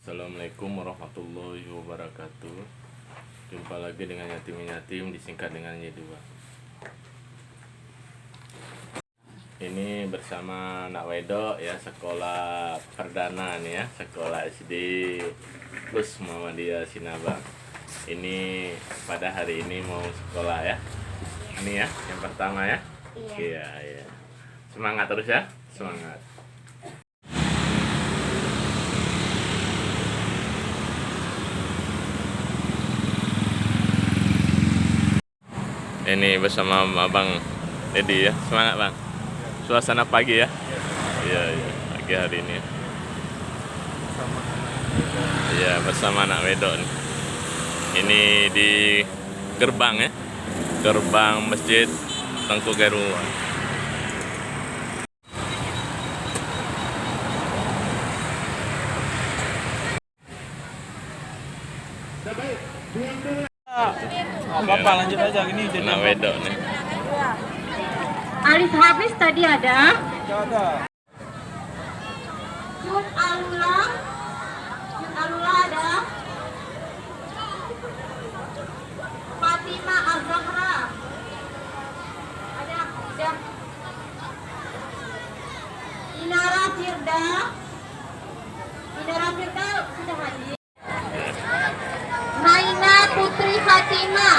Assalamualaikum warahmatullahi wabarakatuh. Jumpa lagi dengan Yatim disingkat dengan Y2. Ini bersama anak wedok ya, sekolah perdana nih ya, sekolah SD Plus Muhammadiyah Sinabang. Ini pada hari ini mau sekolah ya. Ini ya, yang pertama ya. Iya, iya. Semangat terus ya, semangat. Ini bersama Abang Dedi ya, semangat Bang. Suasana pagi ya. Iya, iya, pagi hari ini. Iya, bersama anak wedok nih. Ini di gerbang ya, gerbang Masjid Tengku Geru. Bapak lanjut aja gini jadi anak wedok nih. Alif Hafiz tadi ada. ada. Yun Alula ada. Fatima Az-Zahra ada. Inara Firda sudah hadir. Naina Putri Fatima.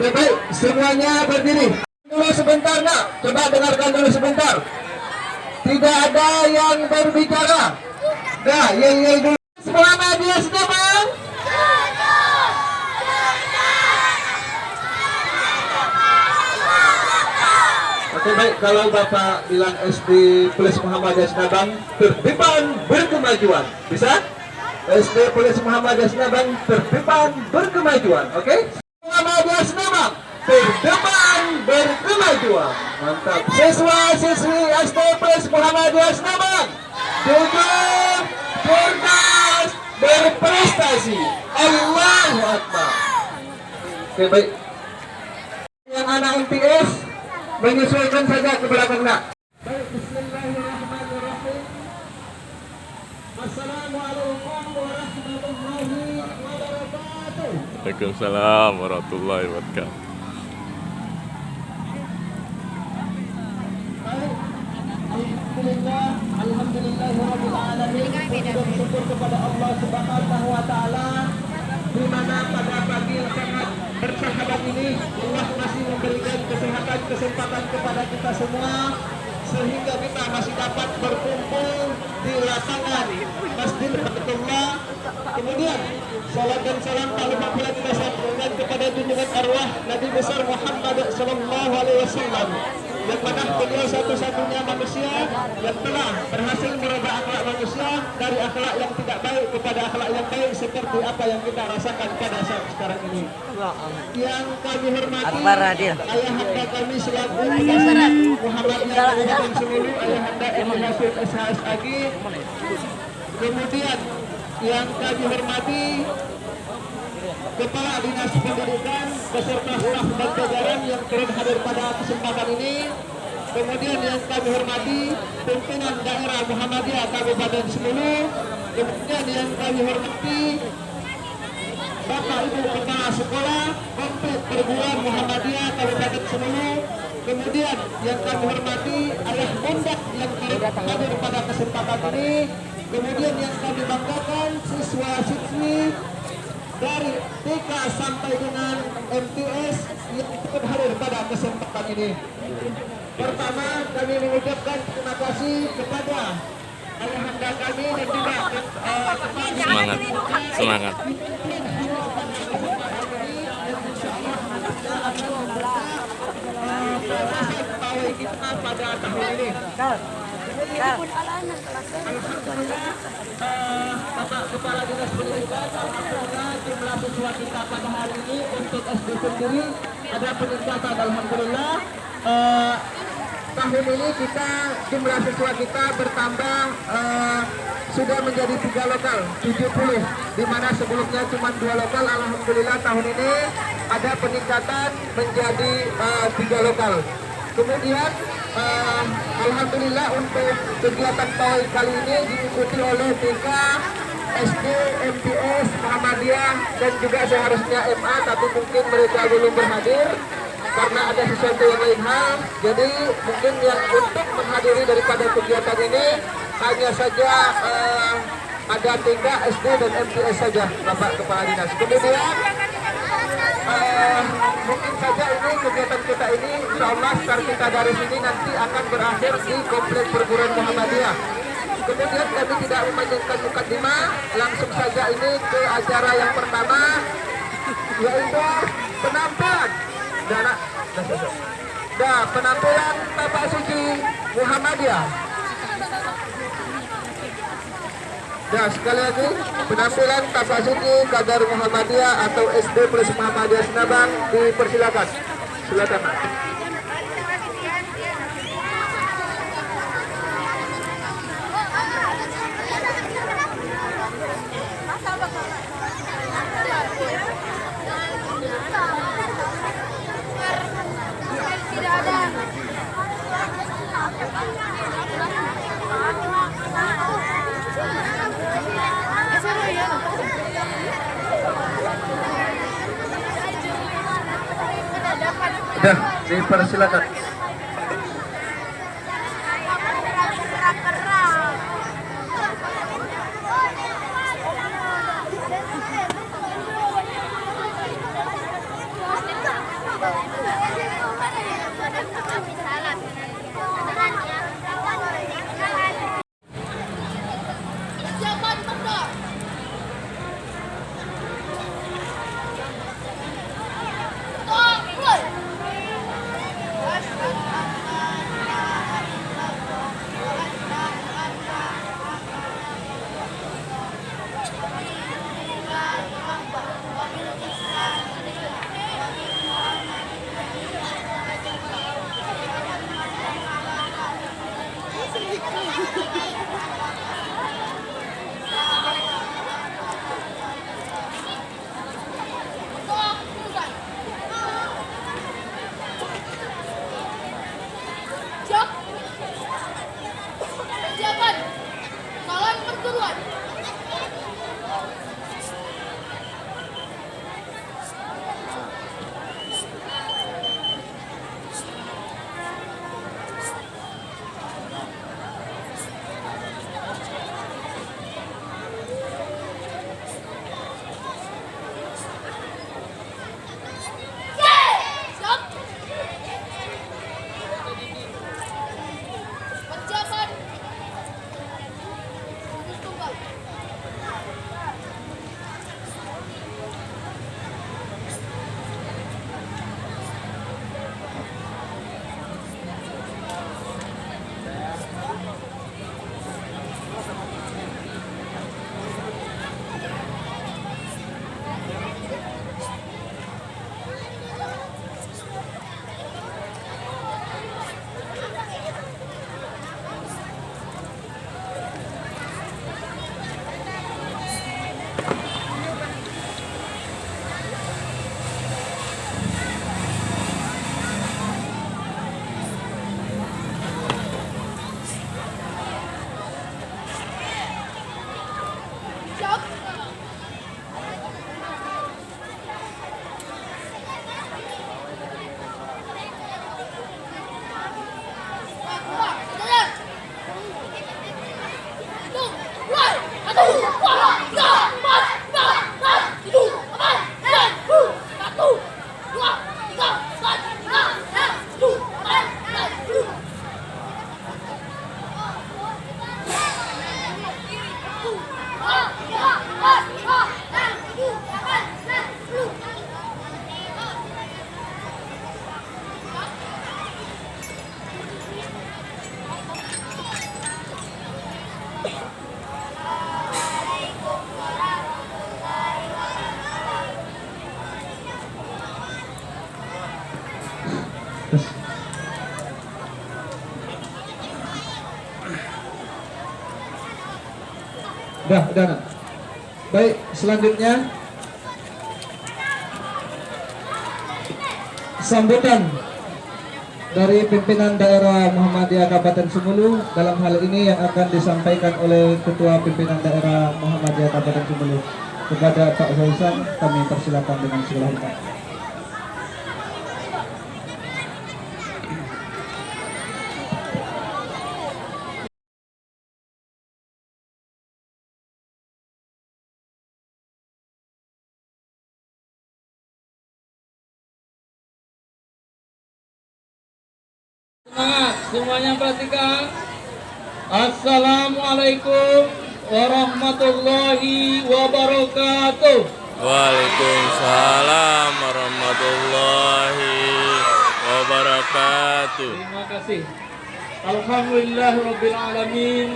Baik, semuanya berdiri. Dulu sebentar nak, coba dengarkan dulu sebentar. Tidak ada yang berbicara. Dah, yel dulu. Selamat dia sudah bang. Oke baik, kalau Bapak bilang SD Plus Muhammadiyah Sinabang terdepan berkemajuan, bisa? SD Plus Muhammadiyah Sinabang terdepan berkemajuan, oke? Muhammadiyah Sinabang terdepan berkemajuan, mantap. Siswa-siswi SD Plus Muhammadiyah Sinabang jujur, cerdas, berprestasi. Allahu Akbar. Oke baik. Yang anak MTS menyesuaikan saja ke belakang nak. Baik, bismillahirrahmanirrahim. Assalamualaikum warahmatullahi wabarakatuh. Waalaikumsalam warahmatullahi wabarakatuh. Alhamdulillahirabbil alamin. Bersyukur kepada Allah Subhanahu wa taala di mana pada pagi yang sangat bersahabat ini Allah masih memberikan kesempatan kepada kita semua sehingga kita masih dapat berkumpul di lapangan Masjid Rahmatullah. Kemudian salam dan salam kalimat pula kita sampaikan kepada junjungan arwah Nabi besar Muhammad sallallahu alaihi wasallam, yang mana beliau satu-satunya manusia yang telah berhasil merubah akhlak manusia dari akhlak yang tidak baik kepada akhlak yang baik seperti apa yang kita rasakan pada saat sekarang ini. Yang kami hormati ayahanda kami selaku Muhammadiyah dan seluruh ayahanda Ibu Nasir SHS Agi. Kemudian yang kami hormati Kepala Dinas Pendidikan beserta staf dan jajaran yang turut hadir pada kesempatan ini. Kemudian yang kami hormati pimpinan daerah Muhammadiyah Kabupaten Semulu. Kemudian yang kami hormati Bapak Ibu Kepala Sekolah Komplek Perguruan Muhammadiyah Kabupaten Semulu. Kemudian yang kami hormati ayah bunda yang turut hadir pada kesempatan ini. Kemudian yang kami banggakan siswa-siswi dari TK sampai dengan MTS yang ikut hadir pada kesempatan ini. Pertama, kami mengucapkan terima kasih kepada ayahanda kami dan juga Semangat. pada tahun ini. Alhamdulillah, Bapak Kepala Dinas Pendidikan, alhamdulillah jumlah siswa kita pada hari ini untuk SD sendiri ada peningkatan. Alhamdulillah, tahun ini kita jumlah siswa kita bertambah sudah menjadi 3 lokal, 70, di mana sebelumnya cuma 2 lokal. Alhamdulillah tahun ini ada peningkatan menjadi 3 lokal. Kemudian alhamdulillah untuk kegiatan PAUD kali ini diikuti oleh TK, SD, MTS, Muhammadiyah dan juga seharusnya MA, tapi mungkin mereka belum berhadir karena ada sesuatu yang lain hal. Jadi mungkin yang untuk menghadiri daripada kegiatan ini hanya saja ada TK, SD dan MTS saja, Bapak Kepala Dinas. Kemudian mungkin saja ini kegiatan kita ini insya Allah start kita dari sini nanti akan berakhir di Komplek Perguruan Muhammadiyah. Kemudian kami tidak memanjangkan mukadimah, langsung saja ini ke acara yang pertama, yaitu penampilan penampilan Tapak Suci Muhammadiyah. Nah, sekali lagi penampilan Tapak Suci Kadar Muhammadiyah atau SD plus Muhammadiyah Sinabang dipersilakan. Silakan. Sudah, dipersilakan. Udah nak. Baik, selanjutnya sambutan dari pimpinan daerah Muhammadiyah Kabupaten Sumulu, dalam hal ini yang akan disampaikan oleh Ketua Pimpinan Daerah Muhammadiyah Kabupaten Sumulu. Kepada Pak Zaisan kami persilakan dengan segala hormat. Semangat, semuanya perhatikan. Assalamualaikum warahmatullahi wabarakatuh. Waalaikumsalam warahmatullahi wabarakatuh. Terima kasih. Alhamdulillahirabbil alamin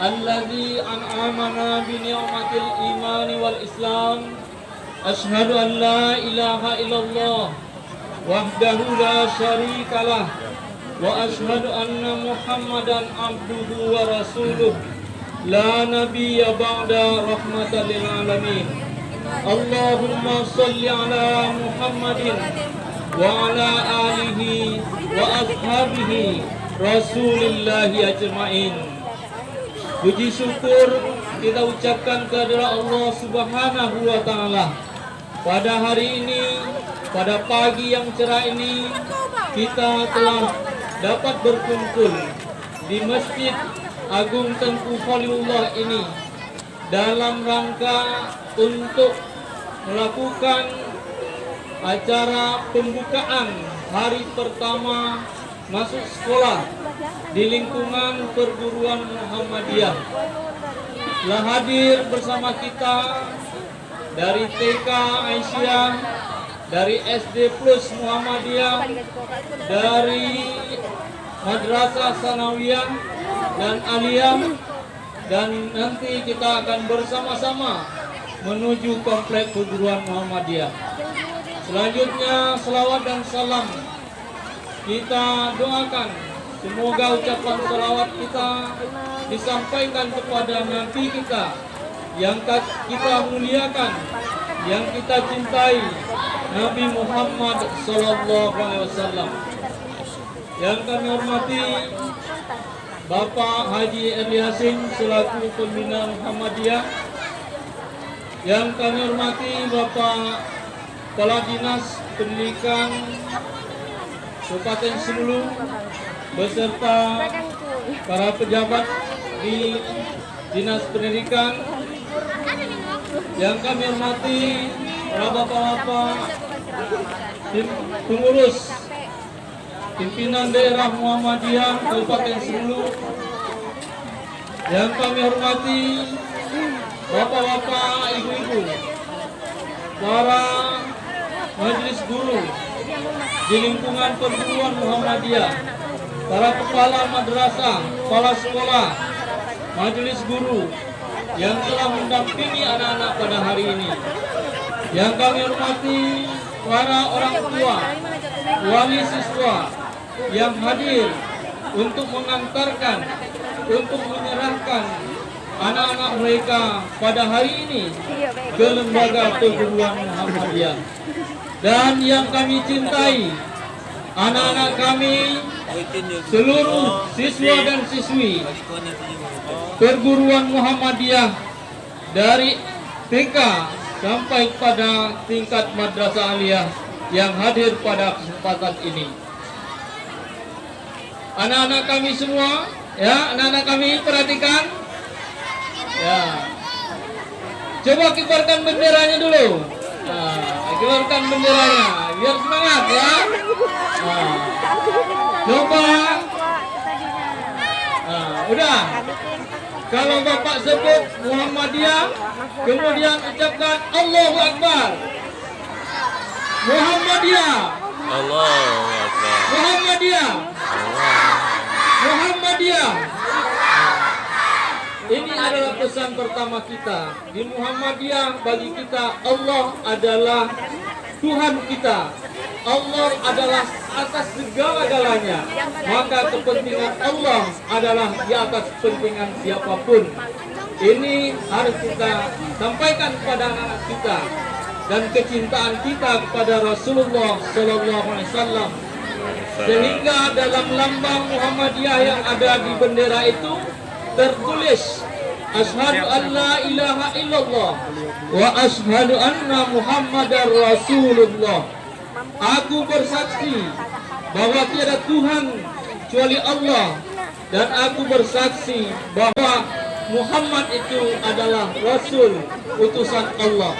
alladzi an'amana bi ni'matil imani wal islam. Asyhadu an la ilaha illallah wahdahu la syarikalah wa asyhadu anna Muhammadan abduhu wa rasuluh la nabiyya ba'da rahmatan lil alamin. Allahumma shalli ala Muhammadin wa ala alihi wa ashabihi rasulillahi ajma'in. Puji syukur kita ucapkan kepada Allah Subhanahu wa taala. Pada hari ini, pada pagi yang cerah ini, kita telah dapat berkumpul di Masjid Agung Tengku Khalilullah ini dalam rangka untuk melakukan acara pembukaan hari pertama masuk sekolah di lingkungan perguruan Muhammadiyah. Telah hadir bersama kita dari TK Aisyah, dari SD Plus Muhammadiyah, dari Madrasah Sanawiyah dan Aliyah, dan nanti kita akan bersama-sama menuju komplek perguruan Muhammadiyah. Selanjutnya selawat dan salam kita doakan, semoga ucapan salawat kita disampaikan kepada Nabi kita yang kita muliakan, yang kita cintai, Nabi Muhammad SAW. Yang kami hormati Bapak Haji Eliasin selaku pembina Muhammadiyah. Yang kami hormati Bapak Kepala Dinas Pendidikan Kabupaten Sumulu beserta para pejabat di Dinas Pendidikan. Yang kami hormati para bapak-bapak pengurus pimpinan daerah Muhammadiyah Kabupaten Sumulu. Yang kami hormati bapak-bapak, ibu-ibu, para majelis guru di lingkungan perguruan Muhammadiyah, para kepala madrasah, kepala sekolah, majelis guru yang telah mendampingi anak-anak pada hari ini. Yang kami hormati para orang tua, wali siswa yang hadir untuk mengantarkan, untuk menyerahkan anak-anak mereka pada hari ini ke lembaga perguruan Muhammadiyah. Dan yang kami cintai, anak-anak kami, seluruh siswa dan siswi perguruan Muhammadiyah dari TK sampai pada tingkat madrasah aliyah yang hadir pada kesempatan ini. Anak-anak kami semua, ya, anak-anak kami perhatikan. Ya. Coba kibarkan benderanya dulu. Nah, kibarkan benderanya biar semangat ya. Nah, coba. Nah, udah. Kalau Bapak sebut Muhammadiyah, kemudian ucapkan Allahu Akbar. Muhammadiyah. Allahu Akbar. Muhammadiyah. Muhammadiyah. Ini adalah pesan pertama kita. Di Muhammadiyah bagi kita Allah adalah Tuhan kita. Allah adalah atas segala-galanya. Maka kepentingan Allah adalah di atas kepentingan siapapun. Ini harus kita sampaikan kepada anak-anak kita, dan kecintaan kita kepada Rasulullah Sallallahu Alaihi Wasallam, sehingga dalam lambang Muhammadiyah yang ada di bendera itu tertulis Asyhadu an la ilaha illallah wa asyhadu anna Muhammadar Rasulullah. Aku bersaksi bahwa tiada Tuhan kecuali Allah, dan aku bersaksi bahwa Muhammad itu adalah Rasul utusan Allah.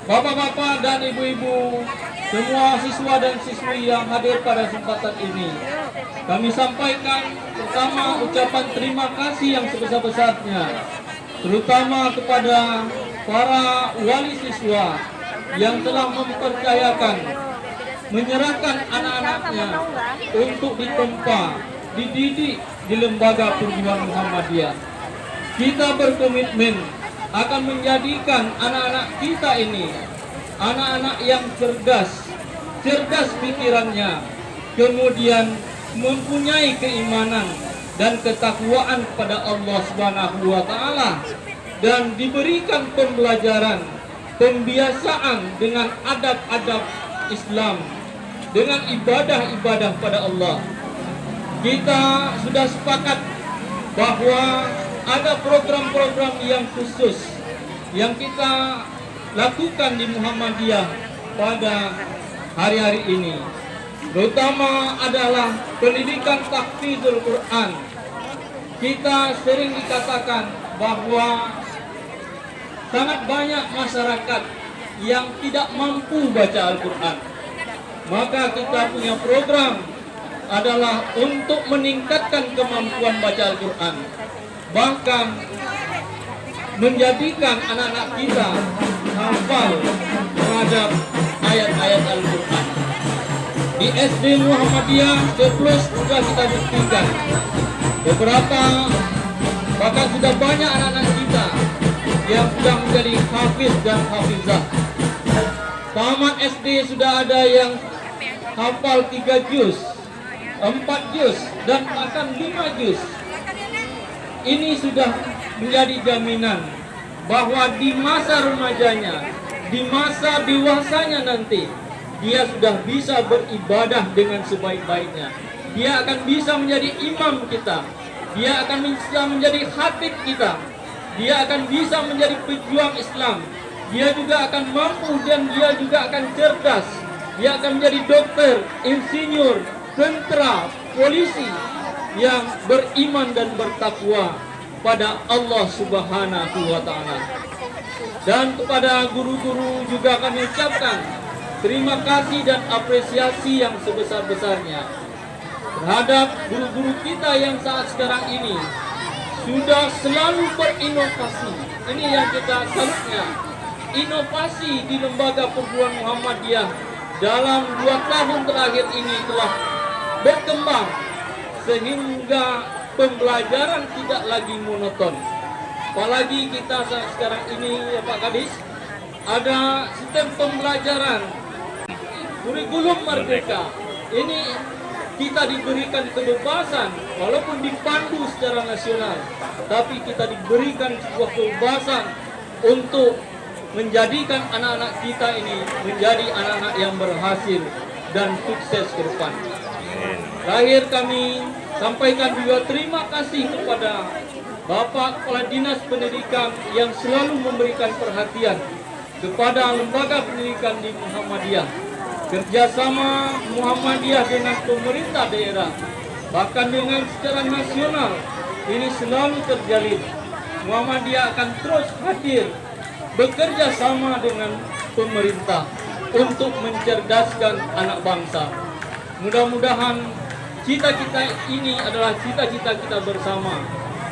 Bapak-bapak dan ibu-ibu, semua siswa dan siswi yang hadir pada kesempatan ini, kami sampaikan pertama ucapan terima kasih yang sebesar-besarnya, terutama kepada para wali siswa yang telah mempercayakan, menyerahkan anak-anaknya untuk ditempa, dididik di lembaga perguruan Muhammadiyah. Kita berkomitmen akan menjadikan anak-anak kita ini anak-anak yang cerdas pikirannya, kemudian mempunyai keimanan dan ketakwaan kepada Allah Subhanahu wa taala, dan diberikan pembelajaran, pembiasaan dengan adab-adab Islam, dengan ibadah-ibadah pada Allah. Kita sudah sepakat bahwa ada program-program yang khusus yang kita lakukan di Muhammadiyah pada hari-hari ini, terutama adalah pendidikan tahfidzul Quran. Kita sering dikatakan bahwa sangat banyak masyarakat yang tidak mampu baca Al-Quran. Maka kita punya program adalah untuk meningkatkan kemampuan baca Al-Quran, bahkan menjadikan anak-anak kita hafal terhadap ayat-ayat Al-Quran. Di SD Muhammadiyah Plus sudah kita buktikan beberapa, bahkan sudah banyak anak-anak kita yang sudah menjadi hafiz dan hafizah. Taman SD sudah ada yang hafal 3 juz, 4 juz, dan bahkan 5 juz. Ini sudah menjadi jaminan bahwa di masa remajanya, di masa dewasanya nanti, dia sudah bisa beribadah dengan sebaik-baiknya. Dia akan bisa menjadi imam kita, dia akan bisa menjadi khatib kita, dia akan bisa menjadi pejuang Islam, dia juga akan mampu dan dia juga akan cerdas, dia akan menjadi dokter, insinyur, tentara, polisi yang beriman dan bertakwa pada Allah Subhanahu wa taala. Dan kepada guru-guru juga kami ucapkan terima kasih dan apresiasi yang sebesar-besarnya terhadap guru-guru kita yang saat sekarang ini sudah selalu berinovasi. Ini yang kita salutnya. Inovasi di lembaga perguruan Muhammadiyah dalam 2 tahun terakhir ini telah berkembang sehingga pembelajaran tidak lagi monoton. Apalagi kita saat sekarang ini ya Pak Kadis, ada sistem pembelajaran kurikulum merdeka. Ini kita diberikan kebebasan, walaupun dipandu secara nasional, tapi kita diberikan sebuah kebebasan untuk menjadikan anak-anak kita ini menjadi anak-anak yang berhasil dan sukses ke depan. Terakhir kami sampaikan juga terima kasih kepada Bapak Kepala Dinas Pendidikan yang selalu memberikan perhatian kepada lembaga pendidikan di Muhammadiyah. Kerjasama Muhammadiyah dengan pemerintah daerah, bahkan dengan secara nasional, ini selalu terjalin. Muhammadiyah akan terus hadir bekerja sama dengan pemerintah untuk mencerdaskan anak bangsa. Mudah-mudahan cita-cita ini adalah cita-cita kita bersama.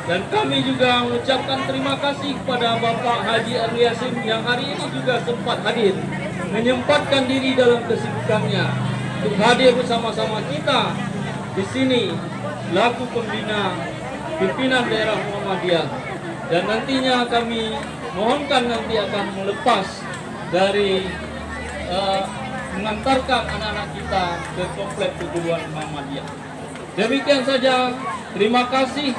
Dan kami juga mengucapkan terima kasih kepada Bapak Haji Arli Yasin yang hari ini juga sempat hadir, menyempatkan diri dalam kesibukannya untuk hadir bersama-sama kita di sini selaku pembina pimpinan daerah Muhammadiyah. Dan nantinya kami mohonkan nanti akan melepas dari mengantarkan anak-anak kita ke komplek perguruan Muhammadiyah. Demikian saja, terima kasih.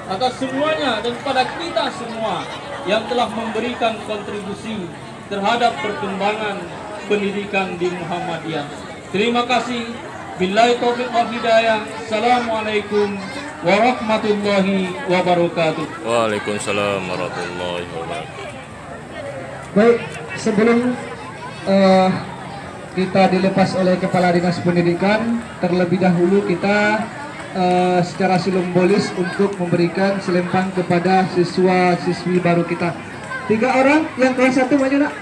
atas semuanya dan kepada kita semua yang telah memberikan kontribusi terhadap perkembangan pendidikan di Muhammadiyah. Terima kasih. Billahi taufiq wal hidayah. Assalamualaikum warahmatullahi wabarakatuh. Waalaikumsalam warahmatullahi wabarakatuh. Baik, sebelum kita dilepas oleh Kepala Dinas Pendidikan, terlebih dahulu kita secara simbolis untuk memberikan selempang kepada siswa-siswi baru kita. 3 orang yang kelas 1 maju nak.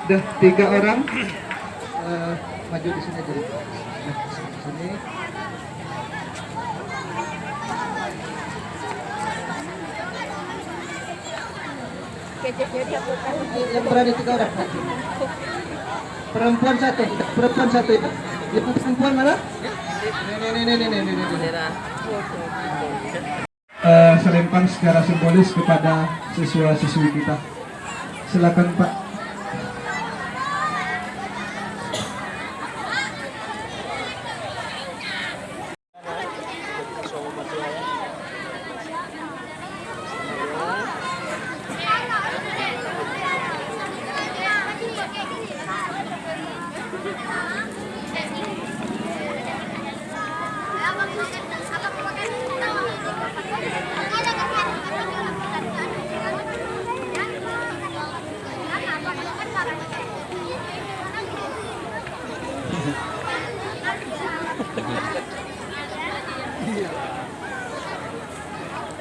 Udah 3 orang maju di sini jadi. Nah, di sini. Yang berada 3 orang. Perempuan 1 itu. Itu perempuan mana? Selempang secara simbolis kepada siswa-siswi kita. Silakan Pak.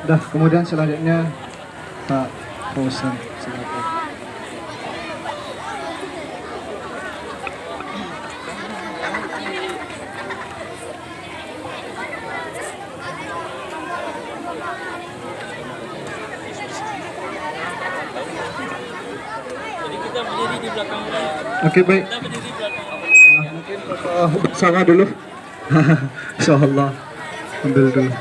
Dah, kemudian selanjutnya Pak Fauzan, silakan. Jadi kita berdiri di belakang. Oke, baik. Kita berdiri di belakang. Mungkin bersama dulu. Insyaallah. Ambil dulu.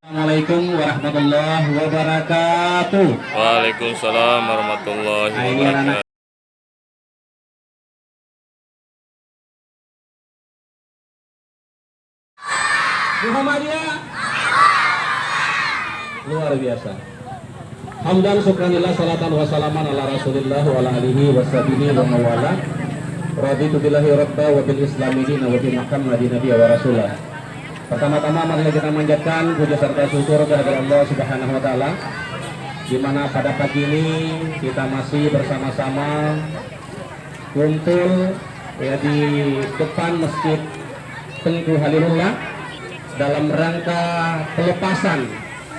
Assalamualaikum warahmatullahi wabarakatuh. Waalaikumsalam warahmatullahi wabarakatuh. Muhammadiyah luar biasa. Hamdan syukranillah salatan wa salaman ala rasulillah wa ala alihi wa sahbihi wa mawala. Raditu billahi rabba wa bil islami dina wa bi Muhammadin nabiyya wa rasulah. Pertama-tama mari kita manjatkan puja serta syukur kepada Allah Subhanahu wa taala, di mana pada pagi ini kita masih bersama-sama kumpul ya di depan Masjid Tengku Halilullah dalam rangka pelepasan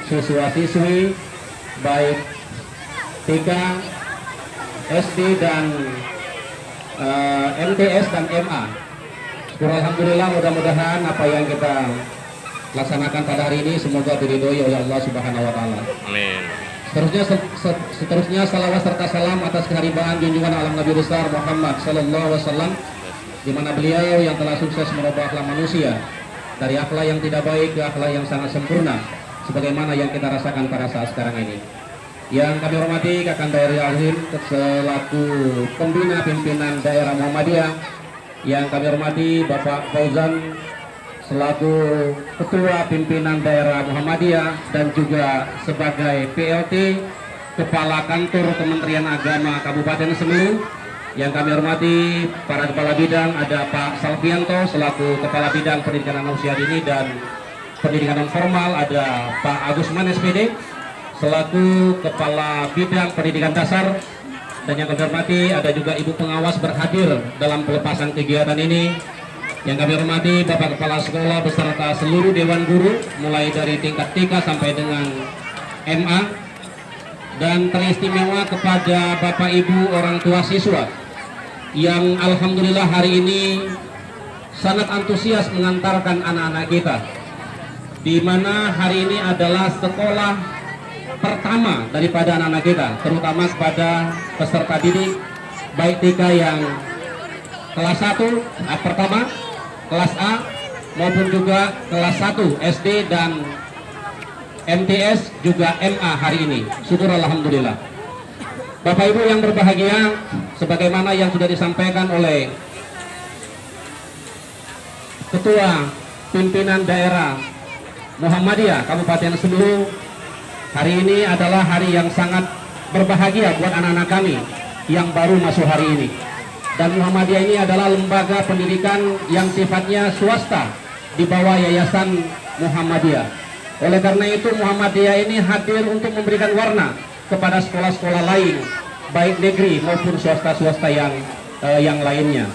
siswa-siswi baik TK, SD dan MTS dan MA. Alhamdulillah, mudah-mudahan apa yang kita laksanakan pada hari ini semoga diridhoi oleh Allah Subhanahu wa taala. Amin. Seterusnya salawat serta salam atas keharibaan junjungan alam Nabi besar Muhammad sallallahu alaihi wasallam, di mana beliau yang telah sukses merubah akhlak manusia dari akhlak yang tidak baik ke akhlak yang sangat sempurna sebagaimana yang kita rasakan pada saat sekarang ini. Yang kami hormati Kakang Dairi Azim selaku pembina pimpinan daerah Muhammadiyah, yang kami hormati Bapak Fauzan selaku Ketua Pimpinan Daerah Muhammadiyah dan juga sebagai PLT Kepala Kantor Kementerian Agama Kabupaten Semeru. Yang kami hormati para Kepala Bidang, ada Pak Salvianto selaku Kepala Bidang Pendidikan Anak Usia Dini dan Pendidikan Non Formal, ada Pak Agusman SPD selaku Kepala Bidang Pendidikan Dasar. Dan yang kami hormati ada juga Ibu Pengawas berhadir dalam pelepasan kegiatan ini. Yang kami hormati Bapak Kepala Sekolah beserta seluruh Dewan Guru mulai dari tingkat TK sampai dengan MA. Dan teristimewa kepada Bapak Ibu orang tua siswa yang alhamdulillah hari ini sangat antusias mengantarkan anak-anak kita, di mana hari ini adalah sekolah pertama daripada anak-anak kita, terutama kepada peserta didik baik TK yang kelas 1 pertama, kelas A maupun juga kelas 1 SD dan MTS juga MA hari ini. Syukur alhamdulillah. Bapak Ibu yang berbahagia, sebagaimana yang sudah disampaikan oleh Ketua Pimpinan Daerah Muhammadiyah Kabupaten Sulu, hari ini adalah hari yang sangat berbahagia buat anak-anak kami yang baru masuk hari ini. Dan Muhammadiyah ini adalah lembaga pendidikan yang sifatnya swasta di bawah Yayasan Muhammadiyah. Oleh karena itu Muhammadiyah ini hadir untuk memberikan warna kepada sekolah-sekolah lain, baik negeri maupun swasta-swasta yang lainnya.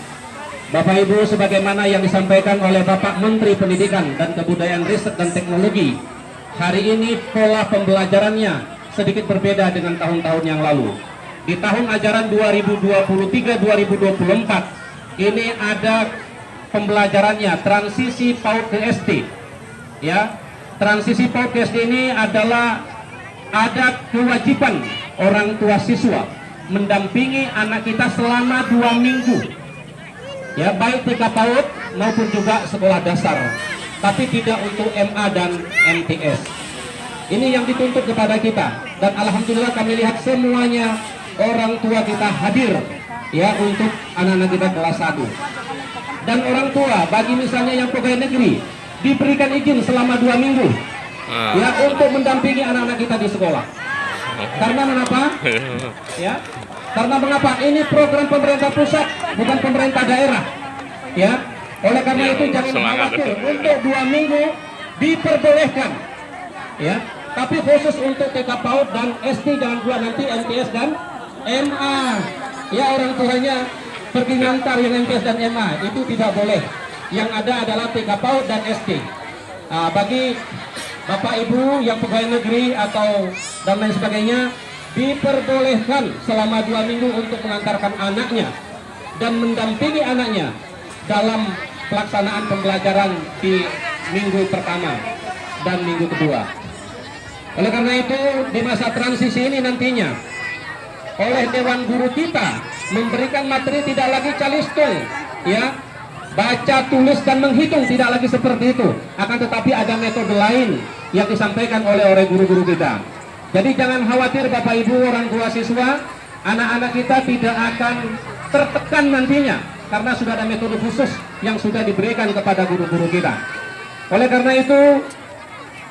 Bapak Ibu, sebagaimana yang disampaikan oleh Bapak Menteri Pendidikan dan Kebudayaan, Riset dan Teknologi, hari ini pola pembelajarannya sedikit berbeda dengan tahun-tahun yang lalu. Di tahun ajaran 2023-2024 ini ada pembelajarannya transisi PAUD ke SD. Ya, transisi PAUD ke SD ini adalah ada kewajiban orang tua siswa mendampingi anak kita selama 2 minggu. Ya, baik TK PAUD maupun juga sekolah dasar, tapi tidak untuk MA dan MTS. Ini yang dituntut kepada kita, dan alhamdulillah kami lihat semuanya orang tua kita hadir ya untuk anak-anak kita kelas 1. Dan orang tua bagi misalnya yang pegawai negeri diberikan izin selama 2 minggu ya untuk mendampingi anak-anak kita di sekolah. Karena mengapa? Ya, karena mengapa? Ini program pemerintah pusat, bukan pemerintah daerah. Ya, oleh karena itu jangan khawatir, untuk 2 minggu diperbolehkan. Ya, tapi khusus untuk TK PAUD dan SD jangan buat nanti MTS dan MA. Ya, orang tuanya pergi ngantar yang MTS dan MA itu tidak boleh. Yang ada adalah TK PAUD dan SD. Bagi Bapak Ibu yang pegawai negeri atau dan lain sebagainya, diperbolehkan selama 2 minggu untuk mengantarkan anaknya dan mendampingi anaknya dalam pelaksanaan pembelajaran di minggu pertama dan minggu kedua. Oleh karena itu di masa transisi ini nantinya oleh Dewan Guru kita memberikan materi tidak lagi calistung, ya, baca, tulis dan menghitung, tidak lagi seperti itu, akan tetapi ada metode lain yang disampaikan oleh guru-guru kita. Jadi jangan khawatir Bapak Ibu orang tua siswa, anak-anak kita tidak akan tertekan nantinya karena sudah ada metode khusus yang sudah diberikan kepada guru-guru kita. Oleh karena itu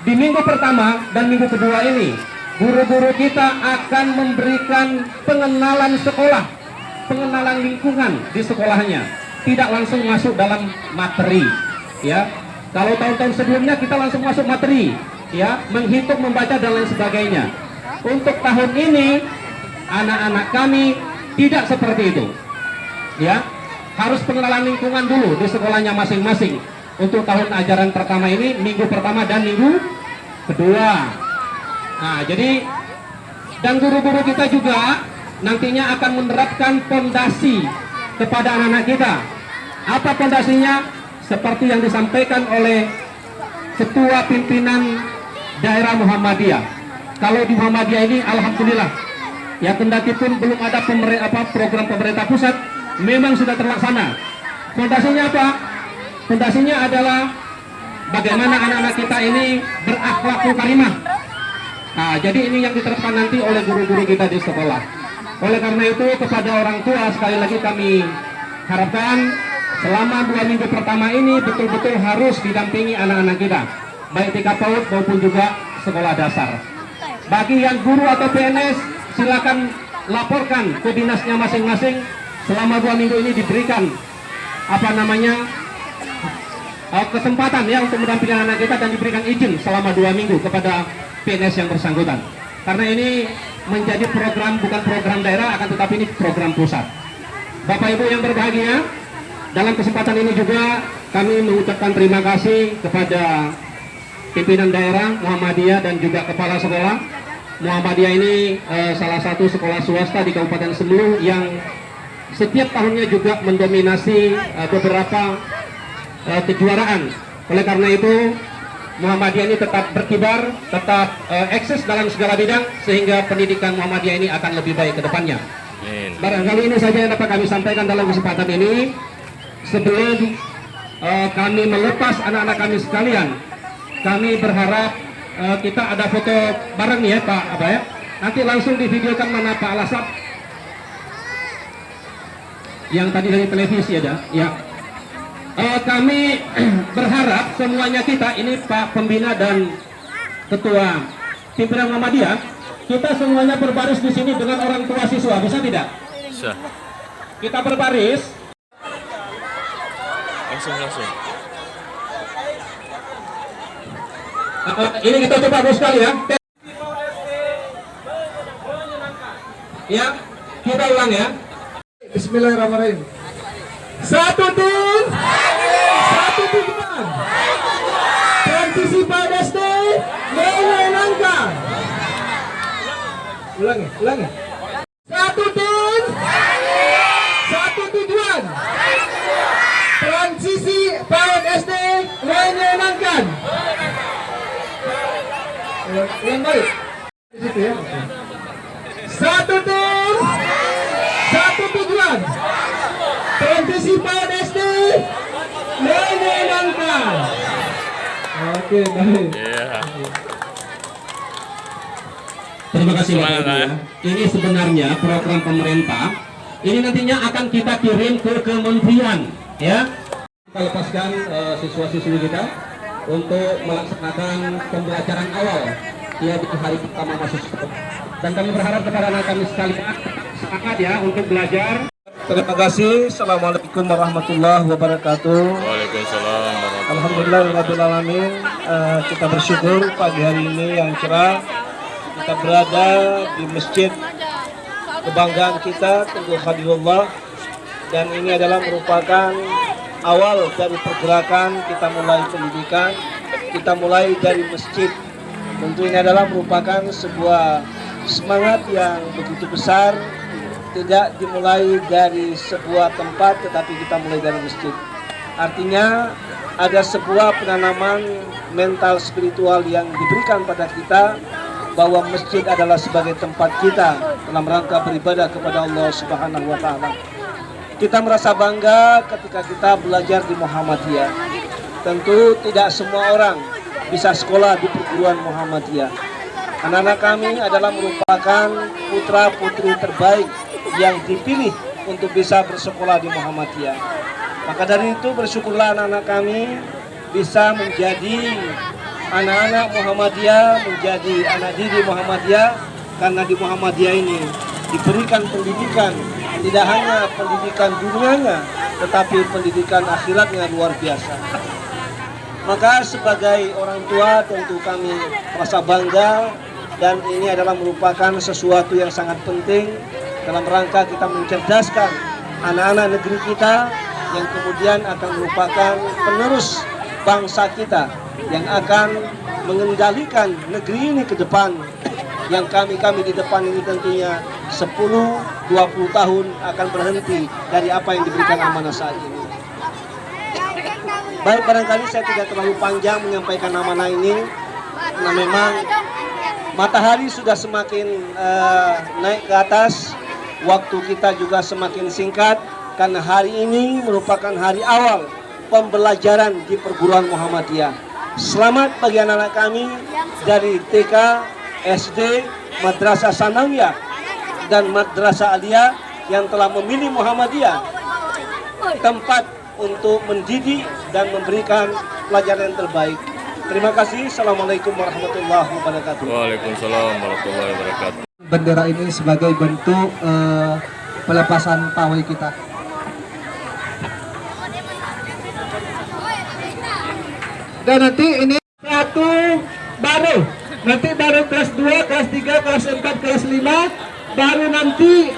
di minggu pertama dan minggu kedua ini guru-guru kita akan memberikan pengenalan sekolah, pengenalan lingkungan di sekolahnya, tidak langsung masuk dalam materi. Ya, kalau tahun-tahun sebelumnya kita langsung masuk materi, ya, menghitung, membaca dan lain sebagainya. Untuk tahun ini anak-anak kami tidak seperti itu. Ya, harus pengenalan lingkungan dulu di sekolahnya masing-masing. Untuk tahun ajaran pertama ini, minggu pertama dan minggu kedua. Nah, jadi dan guru-guru kita juga nantinya akan menerapkan fondasi kepada anak-anak kita. Apa fondasinya? Seperti yang disampaikan oleh Ketua Pimpinan Daerah Muhammadiyah. Kalau di Muhammadiyah ini alhamdulillah, ya, kendati pun belum ada program pemerintah pusat, memang sudah terlaksana. Fondasinya apa? Fondasinya adalah bagaimana anak-anak kita ini berakhlakul karimah. Nah, jadi ini yang diterapkan nanti oleh guru-guru kita di sekolah. Oleh karena itu kepada orang tua sekali lagi kami harapkan selama 2 minggu pertama ini betul-betul harus didampingi anak-anak kita, baik TK PAUD maupun juga sekolah dasar. Bagi yang guru atau PNS silakan laporkan ke dinasnya masing-masing. Selama 2 minggu ini diberikan kesempatan ya untuk mendampingi anak kita dan diberikan izin selama 2 minggu kepada PNS yang bersangkutan. Karena ini menjadi program, bukan program daerah, akan tetapi ini program pusat. Bapak Ibu yang berbahagia, dalam kesempatan ini juga kami mengucapkan terima kasih kepada pimpinan daerah Muhammadiyah dan juga kepala sekolah. Muhammadiyah ini salah satu sekolah swasta di Kabupaten Sulu yang setiap tahunnya juga mendominasi beberapa kejuaraan. Oleh karena itu Muhammadiyah ini tetap berkibar, tetap eksis dalam segala bidang, sehingga pendidikan Muhammadiyah ini akan lebih baik ke depannya. Barangkali ini saja yang dapat kami sampaikan dalam kesempatan ini. Sebelum kami melepas anak-anak kami sekalian, kami berharap kita ada foto bareng ya Pak Abah ya. Nanti langsung divideokan mana Pak Alasap yang tadi dari televisi ada, ya. Kami berharap semuanya kita, ini Pak Pembina dan Ketua Pimpinan Muhammadiyah, kita semuanya berbaris di sini dengan orang tua siswa, bisa tidak? Bisa. Kita berbaris. Langsung. Ini kita coba dulu sekali ya. Ya, kita ulang ya. Bismillahirrahmanirrahim. Satu tim, satu tujuan. Transisi pada SD menyenangkan. Ulangi. Satu tim, satu tujuan. Transisi PAUD SD menyenangkan. Yang baik. Di situ ya. Satu tim, satu tujuan. Transisi PAUD SD menyenangkan. Oke, baik. Iya. Terima kasih Bapak Semangat, Ibu ya. ya. Ini sebenarnya program pemerintah. Ini nantinya akan kita kirim ke kementerian, ya. Kita lepaskan siswa-siswi kita untuk melaksanakan pembelajaran awal ya di hari pertama masuk sekolah. Dan kami berharap kepada anak kami sekalian semangat ya untuk belajar. Terima kasih. Assalamualaikum warahmatullahi wabarakatuh. Waalaikumsalam warahmatullahi Alhamdulillahirrahmanirrahim. Kita bersyukur pagi hari ini yang cerah. Kita berada di masjid kebanggaan kita, Teguh Khalilullah. Dan ini adalah merupakan awal dari pergerakan kita mulai pendidikan. Kita mulai dari masjid. Tentu ini adalah merupakan sebuah semangat yang begitu besar. Tidak dimulai dari sebuah tempat, tetapi kita mulai dari masjid. Artinya ada sebuah penanaman mental spiritual yang diberikan pada kita, bahwa masjid adalah sebagai tempat kita dalam rangka beribadah kepada Allah Subhanahu wa Ta'ala. Kita merasa bangga ketika kita belajar di Muhammadiyah. Tentu tidak semua orang bisa sekolah di perguruan Muhammadiyah. Anak-anak kami adalah merupakan putra-putri terbaik yang dipilih untuk bisa bersekolah di Muhammadiyah. Maka dari itu bersyukurlah anak-anak kami bisa menjadi anak-anak Muhammadiyah, menjadi anak didik Muhammadiyah, karena di Muhammadiyah ini diberikan pendidikan, tidak hanya pendidikan dunianya, tetapi pendidikan akhiratnya luar biasa. Maka sebagai orang tua tentu kami merasa bangga, dan ini adalah merupakan sesuatu yang sangat penting dalam rangka kita mencerdaskan anak-anak negeri kita yang kemudian akan merupakan penerus bangsa kita, yang akan mengendalikan negeri ini ke depan. Yang kami di depan ini tentunya 10-20 tahun akan berhenti dari apa yang diberikan amanah saat ini. Baik, barangkali saya tidak terlalu panjang menyampaikan amanah ini, karena memang matahari sudah semakin naik ke atas, waktu kita juga semakin singkat, karena hari ini merupakan hari awal pembelajaran di perguruan Muhammadiyah. Selamat bagi anak-anak kami dari TK, SD, Madrasah Sanawiyah, dan Madrasah Aliyah yang telah memilih Muhammadiyah tempat untuk mendidik dan memberikan pelajaran yang terbaik. Terima kasih. Assalamualaikum warahmatullahi wabarakatuh. Waalaikumsalam warahmatullahi wabarakatuh. Bendera ini sebagai bentuk pelepasan pawai kita. Dan nanti ini satu baru. Nanti baru kelas 2, kelas 3, kelas 4, kelas 5. Baru nanti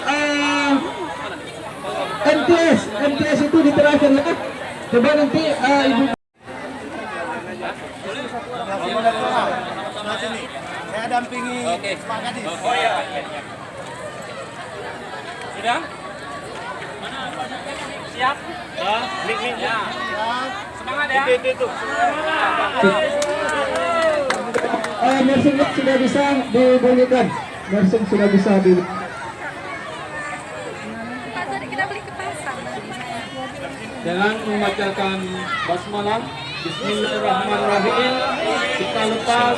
MTS itu di terakhir ya. Coba nanti Ibu. Saya dampingi Pak Kadis. Oh iya. Sudah? Siap? Mik ya. Semangat ya. Itu. Mersing sudah bisa dibunyikan. Mersing sudah bisa di. Kita beli ke pasar. Dengan membacakan basmalah, Bismillahirrahmanirrahim, kita lepas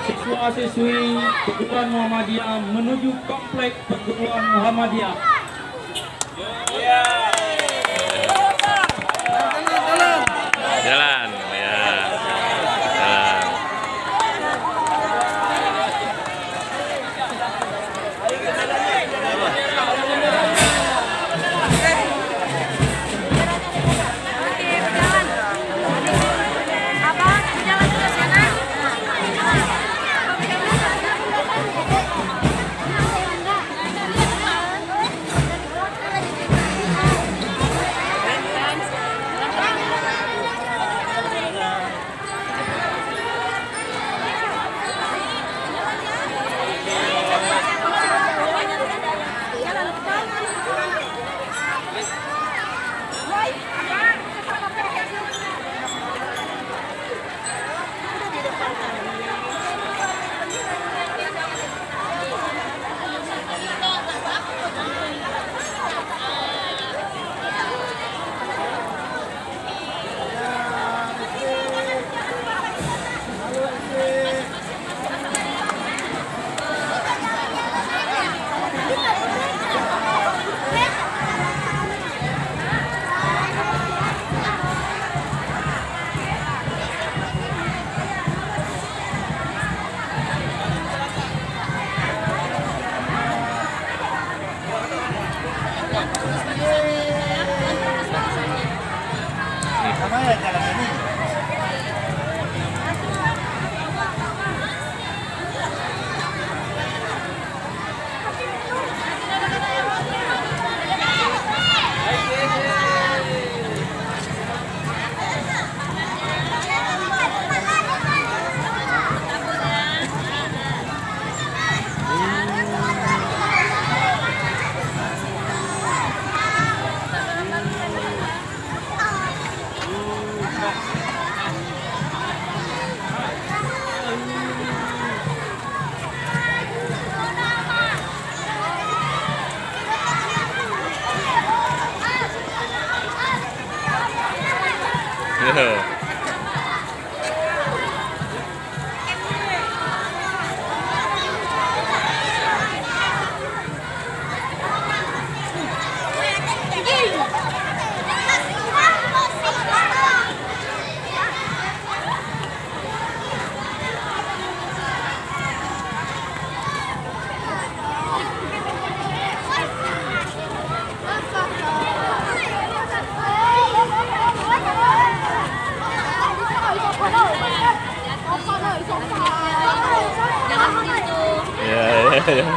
siswa-siswi perguruan Muhammadiyah menuju komplek perguruan Muhammadiyah. Semangat.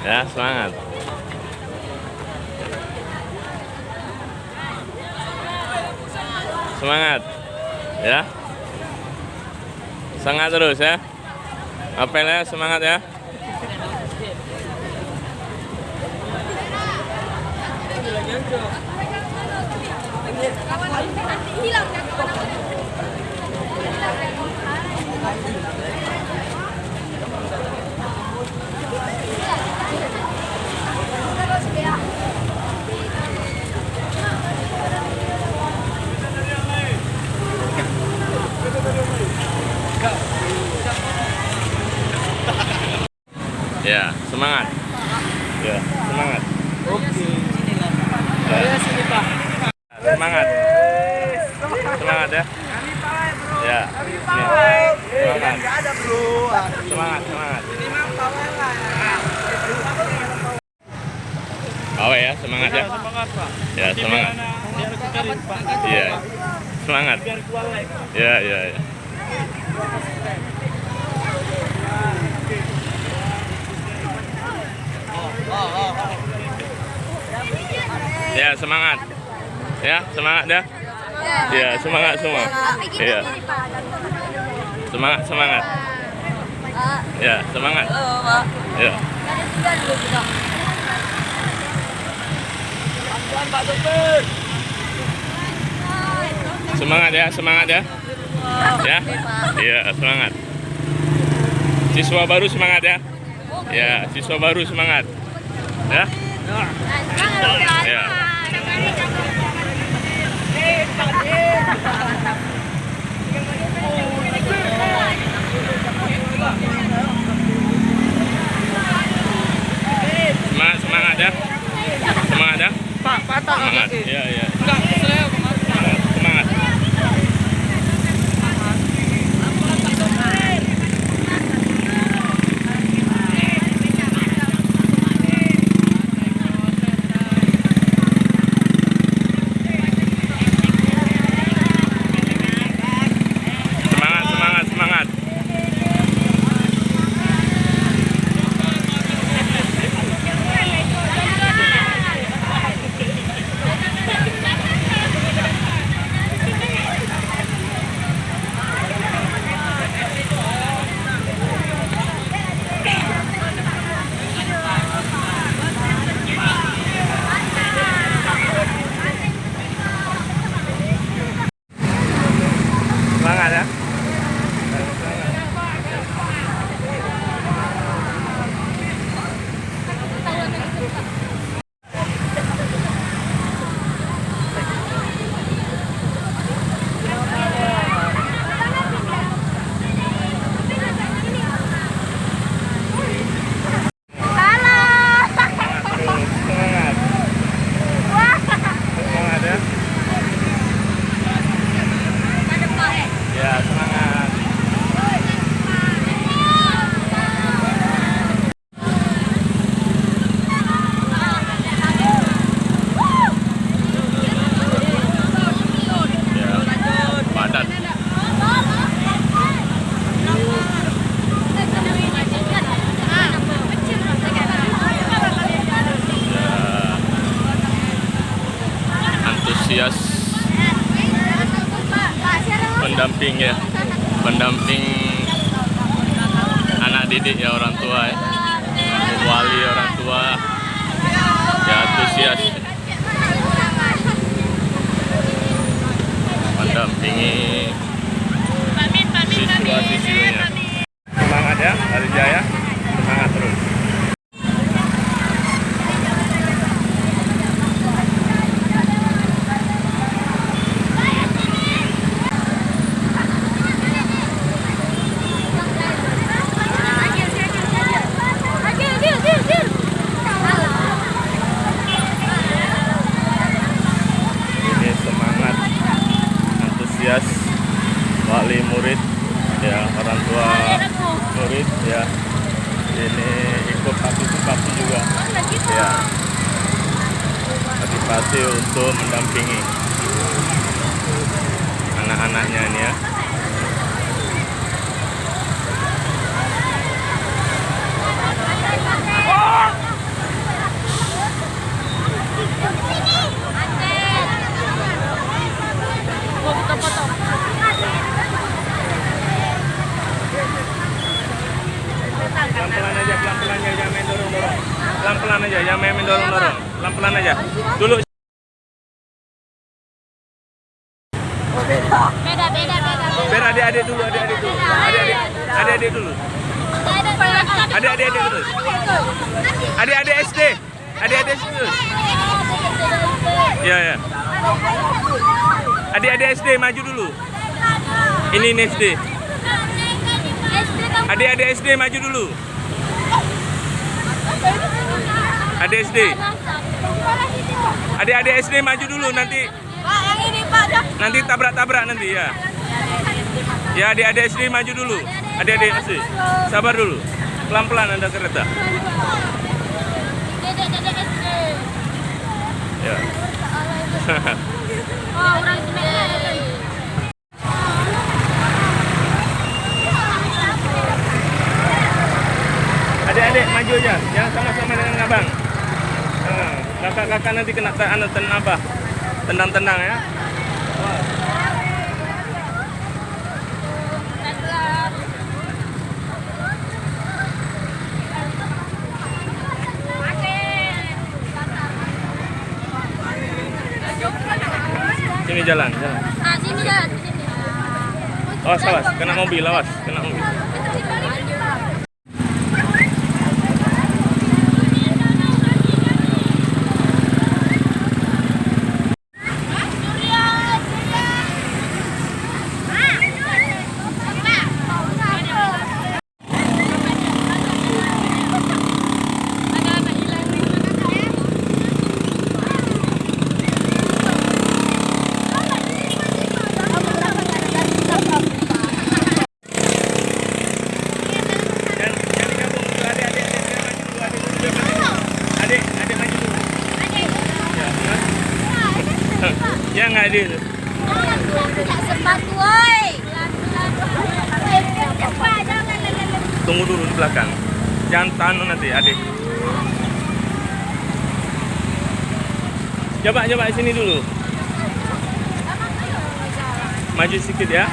Ya, semangat. Semangat. Ya. Semangat terus ya. Apelnya semangat ya. Hilang. Ya, semangat. Ya, semangat. Saya sini Pak. Semangat. Semangat ya. Ya. Semangat. ada bro. Semangat, semangat. Ini mah pawai lah. Awe ya, semangat ya. Semangat Pak. Ya, semangat. Biar kejarin Pak. Iya. Semangat. Biar kuat lagi. Ya, ya, ya. Ya, semangat. Ya, semangat ya. Ya, semangat semua. Ya. Semangat, semangat. Ya, semangat. Ya. Semangat ya, semangat ya. Ya. Iya, semangat. Siswa baru semangat ya. Ya, siswa baru semangat. Ya. Ya. Semangat, semangat ya. Semangat ya. Pak, patah. Semangat. Ya, ya. Enggak, saya Semangat, semangat. Semangat, semangat, semangat. Semangat ya. Semangat. Semangat ya. Ya, semangat. Ya, padat. Antusias pendamping ya, pendamping anak didik ya, orang tua ya, wali orang tua ya, antusias mendampingi siswa-siswinya. Semangat ya, Hari Jaya, semangat terus. Ini semangat, antusias wali murid ya, orang tua murid ya, ini ikut partisipasi juga ya, Ya. Adipati untuk mendampingi anak-anaknya ini ya. Mau kita potong. Pelan-pelan aja, jangan main dorong-dorong. Pelan-pelan aja, jangan main dorong-dorong. Pelan-pelan aja. Dulu. Beda. Biar adik-adik dulu. Adik-adik dulu. Adik-adik dulu. Adik-adik SD. Adik-adik SD. Ya. Adik-adik SD maju dulu. Ini SD. Adik-adik SD maju dulu. Adik SD. Adik-adik SD maju dulu nanti. Nanti tabrak-tabrak nanti ya. Ya, adik-adik SD maju dulu. Adik-adik SD. Sabar dulu. Pelan-pelan ada kereta. Ya. Adik-adik maju aja, jangan sama-sama dengan abang. Kakak-kakak nanti kena abah. Tendang-tendang ya. Sini jalan. Sini jalan. Awas, kena mobil, kena mobil. Ya nggak adil. Sepatu, woi. Tunggu dulu di belakang. Jangan tahan nanti adik. Coba sini dulu. Maju sedikit ya.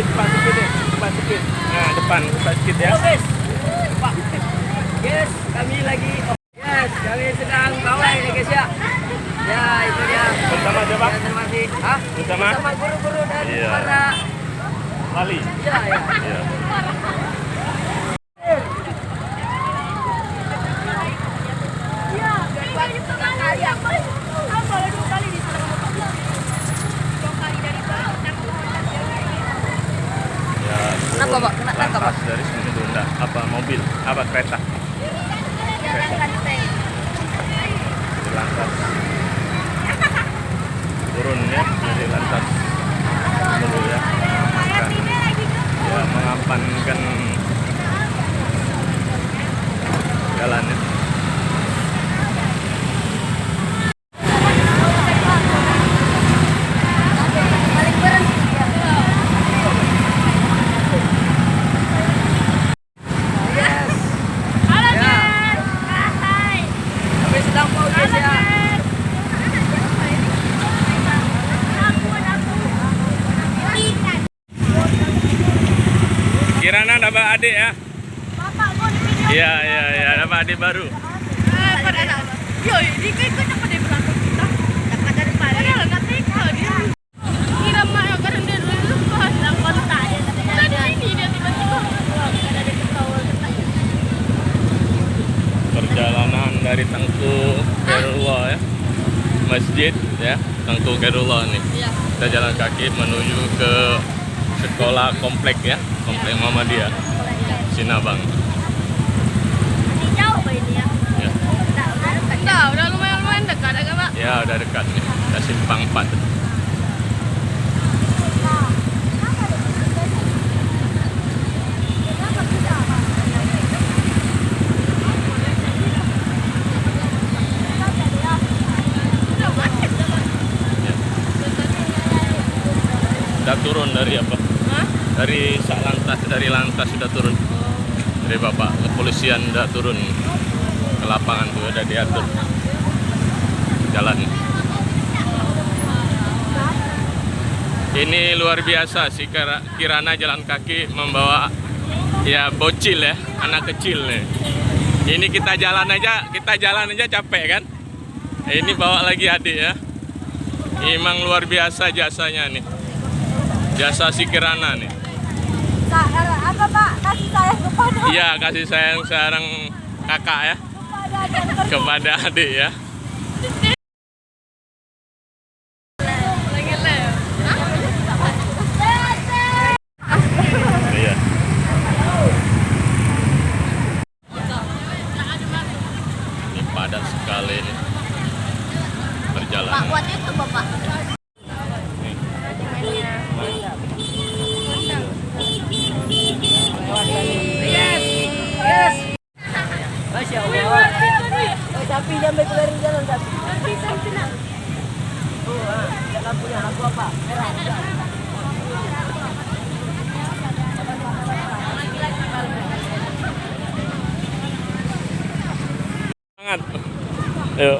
Cepat sedikit. Nah, depan, cepat sedikit ya. Yes, kami lagi. Yes, kami sedang bawa ini guys ya. Ya, itu dia. Bersama siapa? Ya, terima kasih. Hah? Bersama? Bersama guru-guru dan Iya. para Lali. ya. Iya. Kenapa, Pak? Kenapa, Pak? Dari sini tuh enggak mobil, kereta. Lantas turun ya dari lantas dulu ya, mengamankan jalannya. Kirana dapat adik ya? Iya, dapat adik baru. Yo, ini kan dapat dari belakang kita. Dapat dari mana? Padahal nggak tega dia. Kira mah karena dia dulu pas lawan tanya. Tadi ini dia tiba-tiba ada di ketawa. Perjalanan dari Tengku Khairullah ya, masjid ya, Tengku Khairullah nih. Iya. Kita jalan kaki menuju ke sekolah komplek ya, komplek Muhammadiyah Sinabang. Jauh apa ini ya? Ya, Udah lumayan dekat agak Pak. ya udah dekat nih, kita simpang 4. Sudah turun dari apa? Hah? Dari lantas sudah turun. Dari Bapak kepolisian sudah turun ke lapangan tuh, udah diatur jalan. Ini luar biasa sih, Kirana jalan kaki membawa ya bocil ya, anak kecil nih. Ini kita jalan aja capek kan? Ini bawa lagi adik ya. Emang luar biasa jasanya nih. Jasa si Kirana nih. Apa Pak? Kasih sayang kepada Iya, kasih sayang seorang kakak ya kepada adik ya. lagi le. Iya. Ini padat sekali nih Pak perjalanan. buat itu Bapak. Tapi jangan berlari jalan tapi. Semangat. Ayo.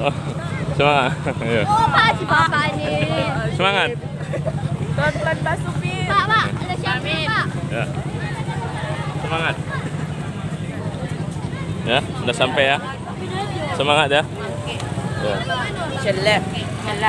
Semangat. Ayo. Oh Pak si Bapak ini. Semangat. Pelan-pelan Pak Supir. Pak, ada siapa Pak? Ya. Semangat. Ya, udah sampai ya. Semangat ya. Ya. Insyaallah.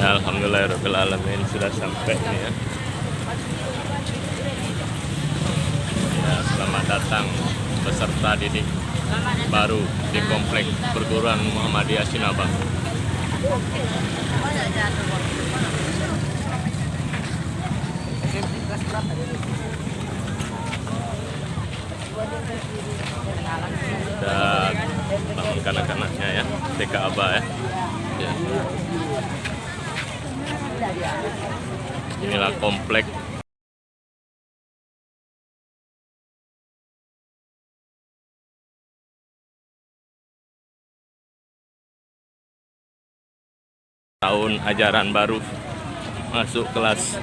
Ya, alhamdulillahirrahmanirrahim sudah sampai nih ya. Ya, selamat datang peserta didik baru di komplek perguruan Muhammadiyah Sinabang. Dan bangunkan anak-anaknya ya, TK Aba ya. Ya. Inilah komplek tahun ajaran baru masuk kelas.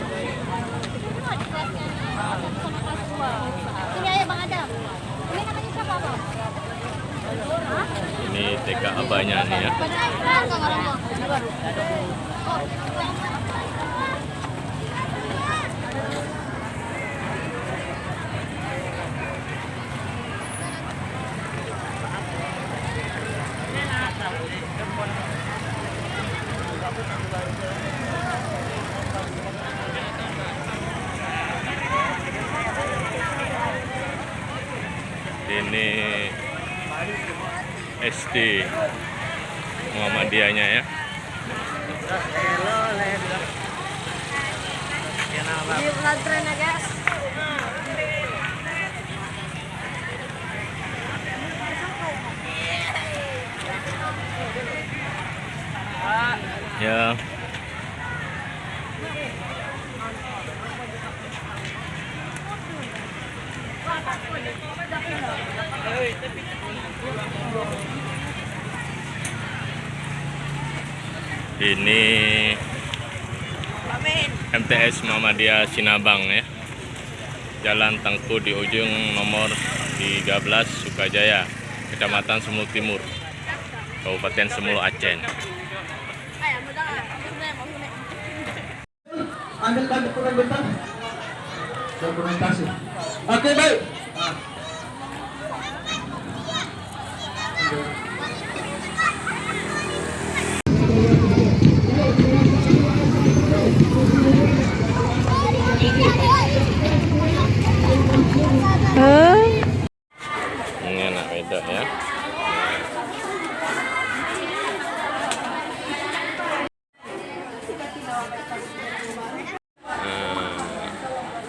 Ini ayah Bang Adam. Ini namanya siapa Bang? Ini TK Abanya nih ya. Ini SD Muhammadiyahnya ya. Ini pesantren ya guys. Ini MTS Muhammadiyah Sinabang ya. Jalan Tengku di ujung nomor 13 Sukajaya, Kecamatan Semul Timur, Kabupaten Semulu, Aceh. Ambil dokumentasi. Dokumentasi. Oke, baik. Ini anak wedok ya.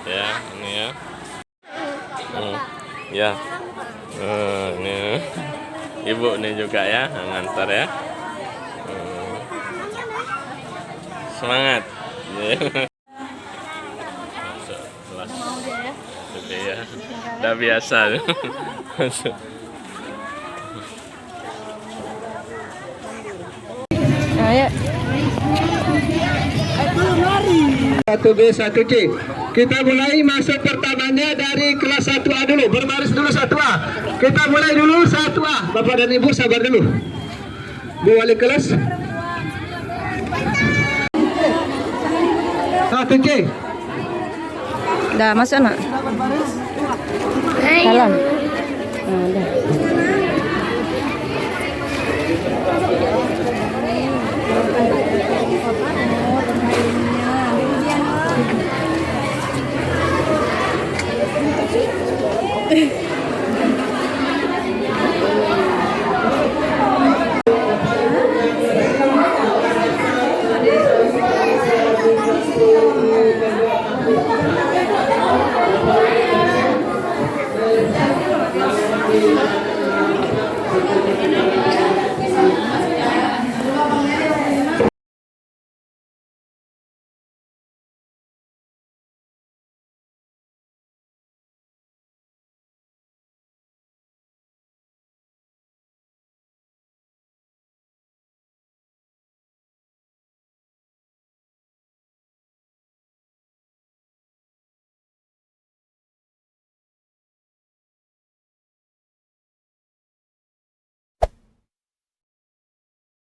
Ya, ini ya. Ya. Ini ibu nih juga ya, ngantar ya. Semangat. Masuk kelas. Oke ya. Udah biasa. Masuk. 1B 1C. Kita mulai masuk pertamanya dari kelas 1A dulu. Berbaris dulu 1A. Kita mulai dulu 1A. Bapak dan Ibu sabar dulu. Bu wali kelas. 1C. Dah masuk nak. Dalam. Dah.